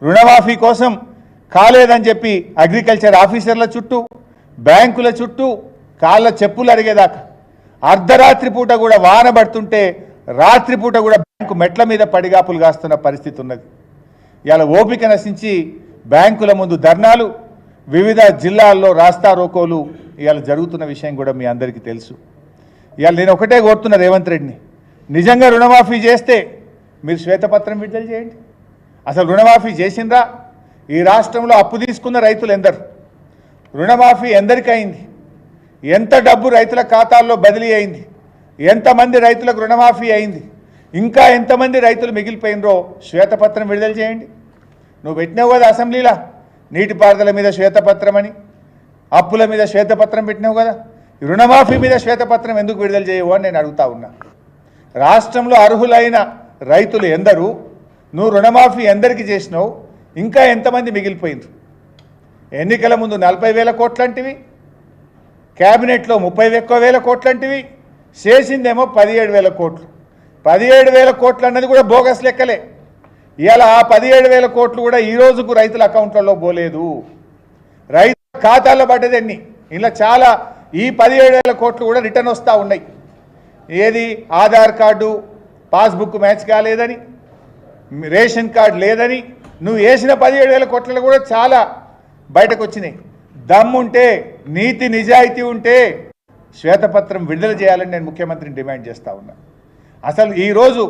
రుణమాఫీ కోసం కాలేదని చెప్పి అగ్రికల్చర్ ఆఫీసర్ల చుట్టూ బ్యాంకుల చుట్టూ కాళ్ళ చెప్పులు అరిగేదాకా అర్ధరాత్రి పూట కూడా వాన పడుతుంటే రాత్రిపూట కూడా బ్యాంకు మెట్ల మీద పడిగాపులు కాస్తున్న పరిస్థితి ఉన్నది. ఇవాళ ఓపిక నశించి బ్యాంకుల ముందు ధర్నాలు, వివిధ జిల్లాల్లో రాస్తా రోకోలు ఇవాళ జరుగుతున్న విషయం కూడా మీ అందరికీ తెలుసు. ఇవాళ నేను ఒకటే కోరుతున్నా రేవంత్ రెడ్డిని, నిజంగా రుణమాఫీ చేస్తే మీరు శ్వేతపత్రం విడుదల చేయండి. అసలు రుణమాఫీ చేసిండ్రా? ఈ రాష్ట్రంలో అప్పు తీసుకున్న రైతులు ఎందరు? రుణమాఫీ ఎందరికి అయింది? ఎంత డబ్బు రైతుల ఖాతాల్లో బదిలీ అయింది? ఎంతమంది రైతులకు రుణమాఫీ అయింది? ఇంకా ఎంతమంది రైతులు మిగిలిపోయినరో శ్వేతపత్రం విడుదల చేయండి. నువ్వు పెట్టినావు కదా అసెంబ్లీలో నీటిపారుదల మీద శ్వేతపత్రం అని, అప్పుల మీద శ్వేతపత్రం పెట్టినావు కదా, రుణమాఫీ మీద శ్వేతపత్రం ఎందుకు విడుదల చేయవు అని నేను అడుగుతా ఉన్నా. రాష్ట్రంలో అర్హులైన రైతులు ఎందరు? నువ్వు రుణమాఫీ ఎందరికి చేసినావు? ఇంకా ఎంతమంది మిగిలిపోయినరు? ఎన్నికల ముందు 40,000 కోట్లంటివి, క్యాబినెట్లో 30,000 కోట్లంటివి, చేసిందేమో 17,000 కోట్లు. 17,000 కోట్లు అన్నది కూడా బోగస్ లెక్కలే. ఇవాళ ఆ 17,000 కోట్లు కూడా ఈ రోజుకు రైతుల అకౌంట్లలో పోలేదు. రైతుల ఖాతాల్లో పడ్డది ఎన్ని? ఇలా చాలా ఈ 17,000 కోట్లు కూడా రిటర్న్ వస్తూ ఉన్నాయి. ఏది? ఆధార్ కార్డు పాస్బుక్ మ్యాచ్ కాలేదని, రేషన్ కార్డు లేదని, నువ్వు వేసిన 17,000 కోట్లలో కూడా చాలా బయటకు వచ్చినాయి. దమ్ముంటే, నీతి నిజాయితీ ఉంటే శ్వేతపత్రం విడుదల చేయాలని నేను ముఖ్యమంత్రిని డిమాండ్ చేస్తూ ఉన్నా. అసలు ఈరోజు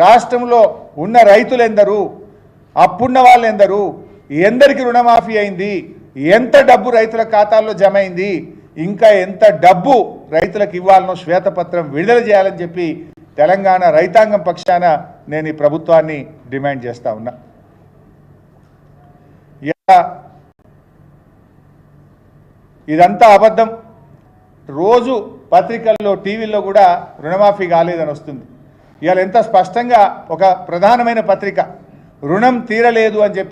రాష్ట్రంలో ఉన్న రైతులు ఎందరు? అప్పున్న వాళ్ళు ఎందరు? ఎందరికి రుణమాఫీ అయింది? ఎంత డబ్బు రైతుల ఖాతాల్లో జమ అయింది? ఇంకా ఎంత డబ్బు రైతులకు ఇవ్వాలనో శ్వేతపత్రం విడుదల చేయాలని చెప్పి తెలంగాణ రైతాంగం పక్షాన నేను ఈ ప్రభుత్వాన్ని డిమాండ్ చేస్తూ ఉన్నా. ఇదంతా అబద్ధం. రోజు పత్రికల్లో, టీవీల్లో కూడా రుణమాఫీ కాలేదని వస్తుంది. ఇవాళ ఎంత స్పష్టంగా ఒక ప్రధానమైన పత్రిక రుణం తీరలేదు అని చెప్పి